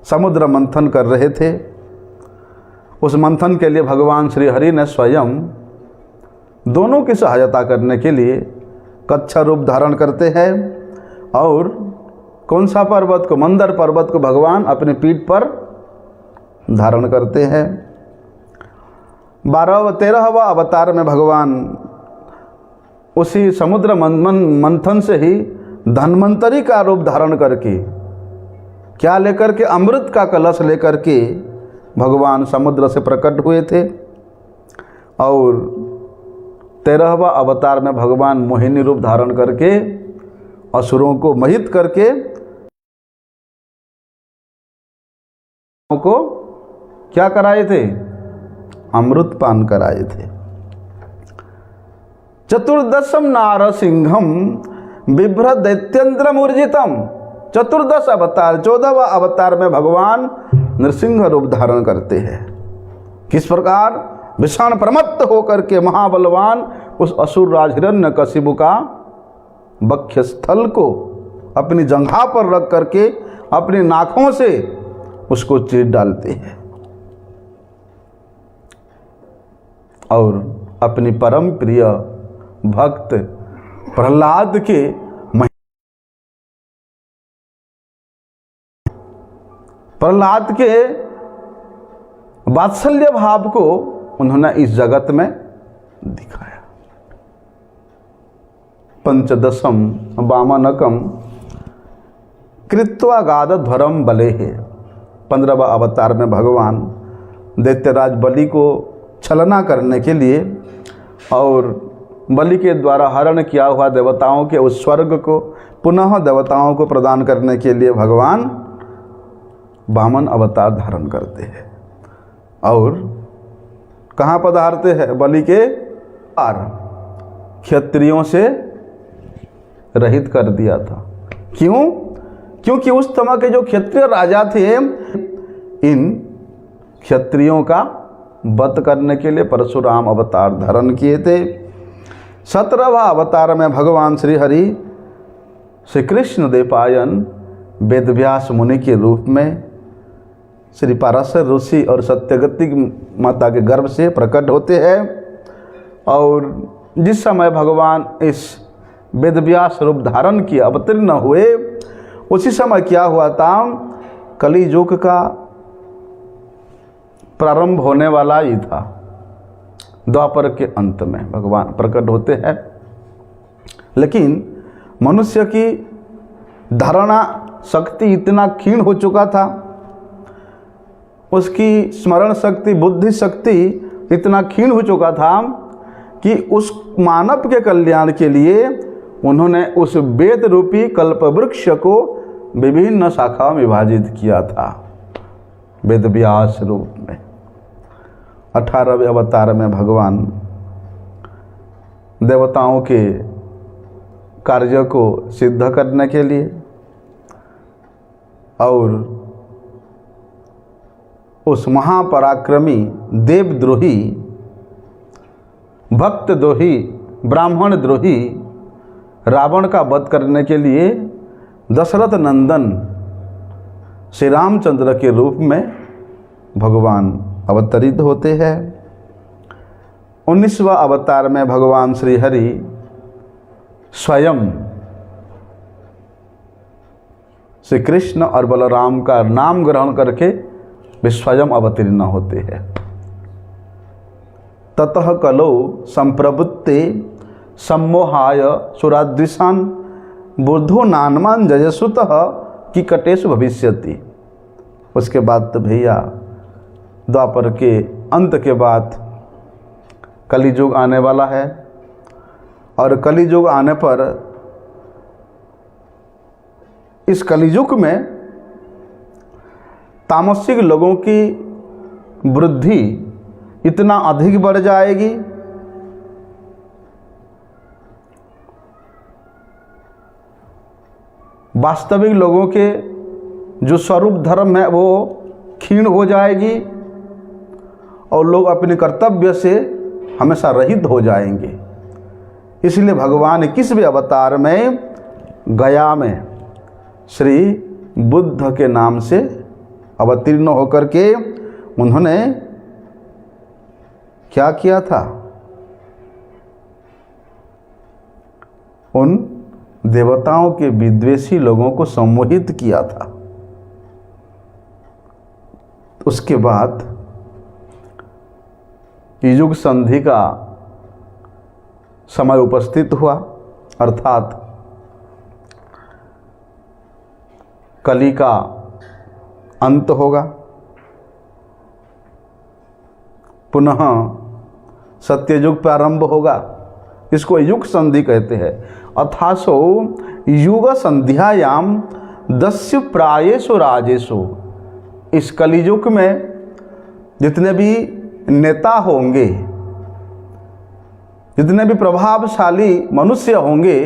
समुद्र मंथन कर रहे थे, उस मंथन के लिए भगवान श्री हरि ने स्वयं दोनों की सहायता करने के लिए कच्छ रूप धारण करते हैं। और कौन सा पर्वत को, मंदर पर्वत को भगवान अपनी पीठ पर धारण करते हैं। 13वां अवतार में भगवान उसी समुद्र मंथन से ही धन्वंतरी का रूप धारण करके, क्या लेकर के, अमृत का कलश लेकर के भगवान समुद्र से प्रकट हुए थे। और 13वां अवतार में भगवान मोहिनी रूप धारण करके असुरों को मोहित करके को क्या कराए थे, अमृत पान कराए थे। चतुर्दशम नारसिंहम बिभ्र दैत्येंद्र मूर्जितम। 14 अवतार, 14वां अवतार में भगवान नृसिंह रूप धारण करते हैं। किस प्रकार, विषाण प्रमत्त होकर के महाबलवान उस असुर राज हिरण्यकशिपु का वक्ष स्थल को अपनी जंघा पर रख करके अपनी नाखों से उसको चीर डालते हैं और अपनी परम प्रिय भक्त प्रहलाद के वात्सल्य भाव को उन्होंने इस जगत में दिखाया। पंचदशम वामनकम कृत्वा गादध्वरम बले है। 15वां अवतार में भगवान दैत्यराज बलि को छलना करने के लिए और बलि के द्वारा हरण किया हुआ देवताओं के उस स्वर्ग को पुनः देवताओं को प्रदान करने के लिए भगवान वामन अवतार धारण करते हैं। और कहाँ पधारते हैं, बलि के पार क्षत्रियों से रहित कर दिया था। क्यों? क्योंकि उस समय के जो क्षत्रिय राजा थे, इन क्षत्रियों का वध करने के लिए परशुराम अवतार धारण किए थे। 17वां अवतार में भगवान श्री हरि श्री कृष्ण देवपायन वेदव्यास मुनि के रूप में श्री पाराशर ऋषि और सत्यगति माता के गर्भ से प्रकट होते हैं। और जिस समय भगवान इस वेदव्यास रूप धारण किए अवतीर्ण हुए, उसी समय क्या हुआ था, कली युग का प्रारंभ होने वाला ही था। द्वापर के अंत में भगवान प्रकट होते हैं। लेकिन मनुष्य की धारणा शक्ति इतना क्षीण हो चुका था, उसकी स्मरण शक्ति, बुद्धि शक्ति इतना क्षीण हो चुका था कि उस मानव के कल्याण के लिए उन्होंने उस वेद रूपी कल्पवृक्ष को विभिन्न शाखाओं में विभाजित किया था वेदव्यास रूप में। 18वें अवतार में भगवान देवताओं के कार्य को सिद्ध करने के लिए और उस महापराक्रमी देवद्रोही, भक्तद्रोही, ब्राह्मण द्रोही रावण का वध करने के लिए दशरथ नंदन श्री रामचंद्र के रूप में भगवान अवतरित होते हैं। 19वां अवतार में भगवान श्री हरि स्वयं श्री कृष्ण और बलराम का नाम ग्रहण करके वे स्वयं अवतीर्ण होते हैं। ततः कलौ संप्रवृत्ते सम्मोहाय सुरादृशान बुद्धो नानमान जयसुतः की कटेश भविष्यति। उसके बाद तो भैया द्वापर के अंत के बाद कलियुग आने वाला है, और कलियुग आने पर इस कलियुग में तामसिक लोगों की वृद्धि इतना अधिक बढ़ जाएगी, वास्तविक लोगों के जो स्वरूप धर्म है वो क्षीण हो जाएगी, और लोग अपने कर्तव्य से हमेशा रहित हो जाएंगे। इसलिए भगवान 21वें अवतार में गया में श्री बुद्ध के नाम से अवतीर्ण होकर के उन्होंने क्या किया था? उन देवताओं के विद्वेषी लोगों को सम्मोहित किया था। उसके बाद युग संधि का समय उपस्थित हुआ, अर्थात कली का अंत होगा, पुनः सत्ययुग प्रारंभ होगा। इसको युग संधि कहते हैं। अथासो युग संध्यायाम दस्यु प्रायेषु राजेषु। इस कलियुग में जितने भी नेता होंगे, जितने भी प्रभावशाली मनुष्य होंगे,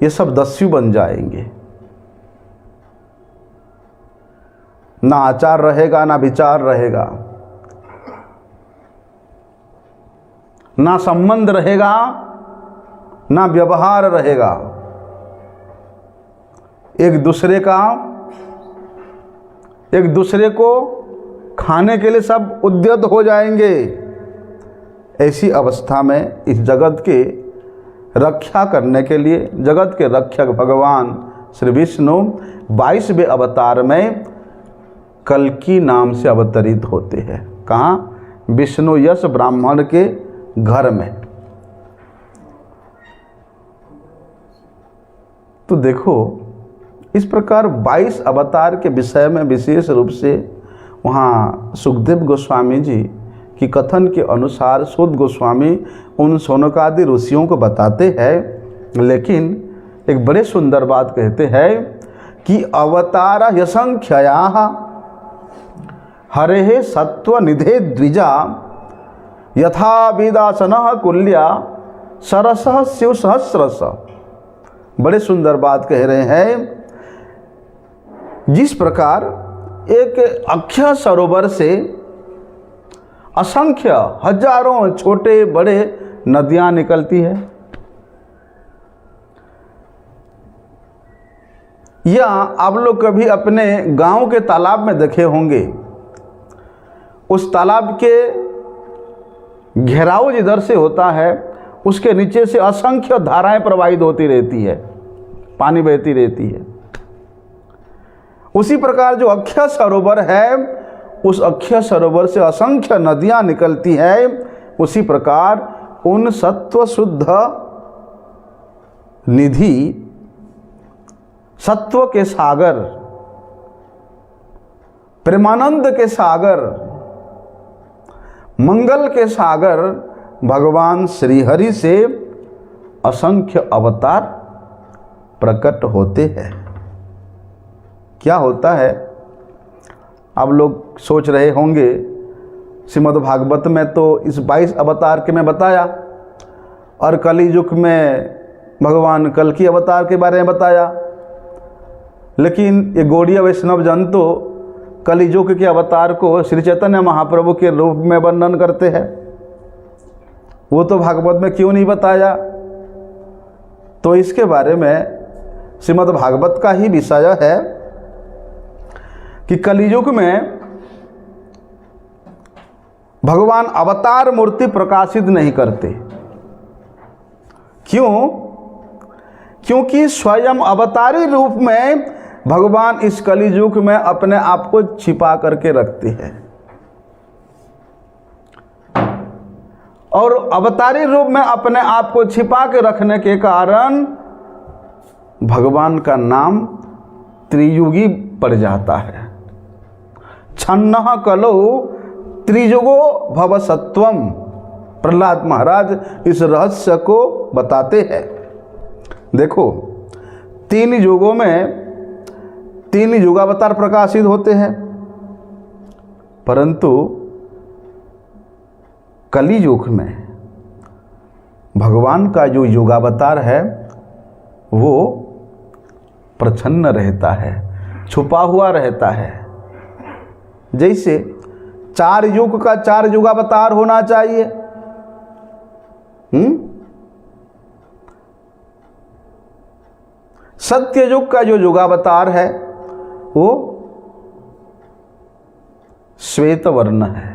ये सब दस्यु बन जाएंगे। ना आचार रहेगा, ना विचार रहेगा, ना संबंध रहेगा, ना व्यवहार रहेगा। एक दूसरे को खाने के लिए सब उद्यत हो जाएंगे। ऐसी अवस्था में इस जगत के रक्षा करने के लिए जगत के रक्षक भगवान श्री विष्णु 22वें अवतार में कल्कि नाम से अवतरित होते हैं। कहाँ? विष्णु यश ब्राह्मण के घर में। तो देखो, इस प्रकार 22 अवतार के विषय में विशेष रूप से वहाँ सुखदेव गोस्वामी जी की कथन के अनुसार सूत गोस्वामी उन शौनकादि ऋषियों को बताते हैं, लेकिन एक बड़े सुंदर बात कहते हैं कि अवतारा यसंख्यया हरेः सत्वनिधे द्विजा यथा वेदासनः कुल्या सरसः शिव सहस्रश। बड़े सुंदर बात कह रहे हैं। जिस प्रकार एक अक्षय सरोवर से असंख्य हजारों छोटे बड़े नदियां निकलती है, या आप लोग कभी अपने गांव के तालाब में देखे होंगे, उस तालाब के घेराव जिधर से होता है उसके नीचे से असंख्य धाराएं प्रवाहित होती रहती है, पानी बहती रहती है। उसी प्रकार जो अक्षय सरोवर है, उस अक्षय सरोवर से असंख्य नदियां निकलती है। उसी प्रकार उन सत्व शुद्ध निधि, सत्व के सागर, प्रेमानंद के सागर, मंगल के सागर भगवान श्री हरि से असंख्य अवतार प्रकट होते हैं। क्या होता है? आप लोग सोच रहे होंगे, श्रीमद् भागवत में तो इस 22 अवतार के में बताया, और कली युग में भगवान कल्कि अवतार के बारे में बताया, लेकिन ये गौड़ीय वैष्णव जन तो कली युग के अवतार को श्री चैतन्य महाप्रभु के रूप में वर्णन करते हैं। वो तो भागवत में क्यों नहीं बताया? तो इसके बारे में श्रीमद् भागवत का ही विषय है कि कलियुग में भगवान अवतार मूर्ति प्रकाशित नहीं करते। क्यों? क्योंकि स्वयं अवतारी रूप में भगवान इस कलियुग में अपने आप को छिपा करके रखते हैं, और अवतारी रूप में अपने आप को छिपा के रखने के कारण भगवान का नाम त्रियुगी पड़ जाता है। छन्नः कलो त्रियुगो भवसत्वम, प्रहलाद महाराज इस रहस्य को बताते हैं। देखो, 3 युगों में 3 युगावतार प्रकाशित होते हैं, परंतु कली युग में भगवान का जो युगावतार है वो प्रच्छन्न रहता है, छुपा हुआ रहता है। जैसे 4 युग का 4 युगावतार होना चाहिए। सत्य युग का जो युगावतार है वो श्वेत वर्ण है।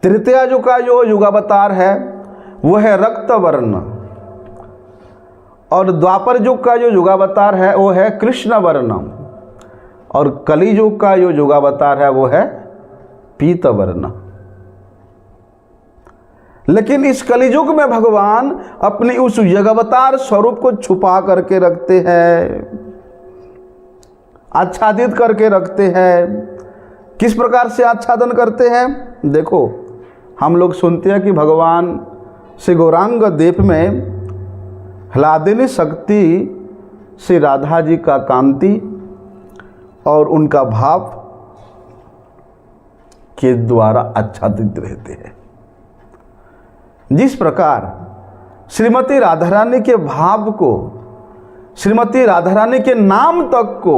तृतीय युग का जो युगावतार है वो है रक्त वर्ण, और द्वापर युग का जो युगावतार है वो है कृष्ण वर्ण, और कली युग का जो युगावतार है वो है पीत वर्ण। लेकिन इस कलियुग में भगवान अपनी उस युगावतार स्वरूप को छुपा करके रखते हैं, आच्छादित करके रखते हैं। किस प्रकार से आच्छादन करते हैं? देखो, हम लोग सुनते हैं कि भगवान श्री गौरांग द्वीप में ह्लादिनी शक्ति श्री राधा जी का कांति और उनका भाव के द्वारा आच्छादित रहते हैं। जिस प्रकार श्रीमती राधा रानी के भाव को, श्रीमती राधा रानी के नाम तक को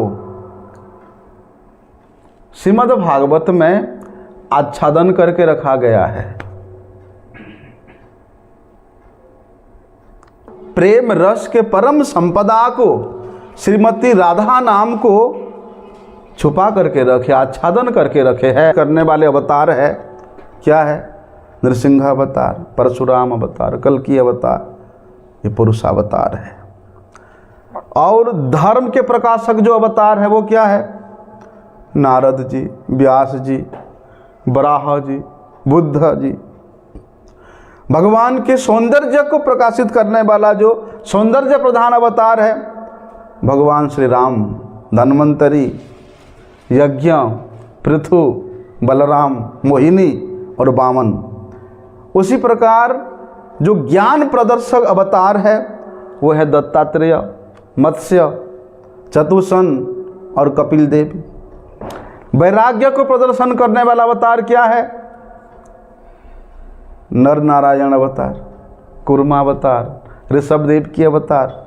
श्रीमद् भागवत में आच्छादन करके रखा गया है। प्रेम रस के परम संपदा को, श्रीमती राधा नाम को छुपा करके रखे, आच्छादन करके रखे है। करने वाले अवतार है, क्या है? नृसिंह अवतार, परशुराम अवतार, कल्कि अवतार, ये पुरुष अवतार है। और धर्म के प्रकाशक जो अवतार है वो क्या है? नारद जी, व्यास जी, बराह जी, बुद्ध जी। भगवान के सौंदर्य को प्रकाशित करने वाला जो सौंदर्य प्रधान अवतार है भगवान श्री राम, धन्वंतरी, यज्ञ, पृथु, बलराम, मोहिनी और वामन। उसी प्रकार जो ज्ञान प्रदर्शक अवतार है वो है दत्तात्रेय, मत्स्य, चतुसन और कपिल देव। वैराग्य को प्रदर्शन करने वाला अवतार क्या है? नर नारायण अवतार, कुर्मा अवतार, ऋषभदेव की अवतार।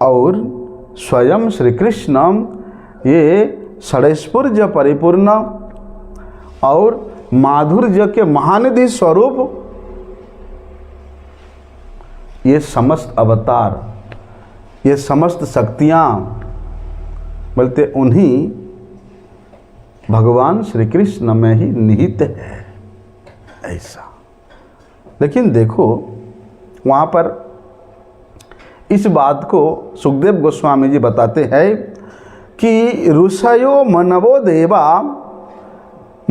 और स्वयं श्री कृष्ण ये षडैश्वर्य परिपूर्ण और माधुर्य के महानिधि स्वरूप, ये समस्त अवतार, ये समस्त शक्तियाँ बोलते उन्हीं भगवान श्री कृष्ण में ही निहित है, ऐसा। लेकिन देखो, वहाँ पर इस बात को सुखदेव गोस्वामी जी बताते हैं कि ऋषयो मनवो देवा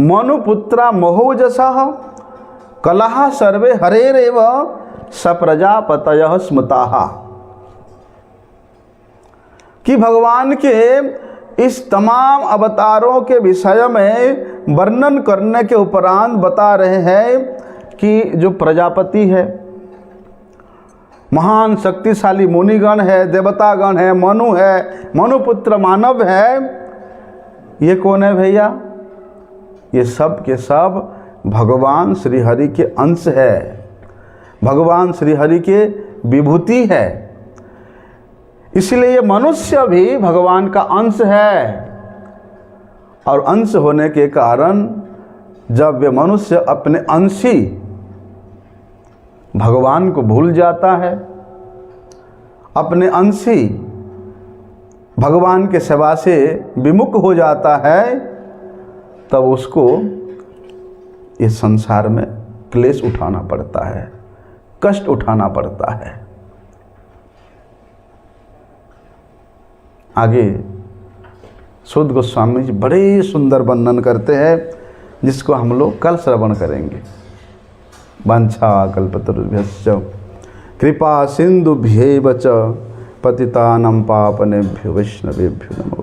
मनुपुत्रा महोजसः कलह सर्वे हरेरेव सप्रजापतयः स्मृताः। कि भगवान के इस तमाम अवतारों के विषय में वर्णन करने के उपरांत बता रहे हैं कि जो प्रजापति है, महान शक्तिशाली मुनिगण है, देवतागण है, मनु है, मनुपुत्र मानव है, ये कौन है भैया? ये सब के सब भगवान श्री हरि के अंश है, भगवान श्री हरि के विभूति है। इसलिए ये मनुष्य भी भगवान का अंश है, और अंश होने के कारण जब वे मनुष्य अपने अंशी भगवान को भूल जाता है, अपने अंशी भगवान के सेवा से विमुख हो जाता है, तब उसको इस संसार में क्लेश उठाना पड़ता है, कष्ट उठाना पड़ता है। आगे सुध गोस्वामी जी बड़े सुंदर वर्णन करते हैं, जिसको हम लोग कल श्रवण करेंगे। वांछा कल्पतरुभ्यश्च कृपा सिंधुभ्यैव च पतितानां पावनेभ्यो वैष्णवेभ्यो नमो।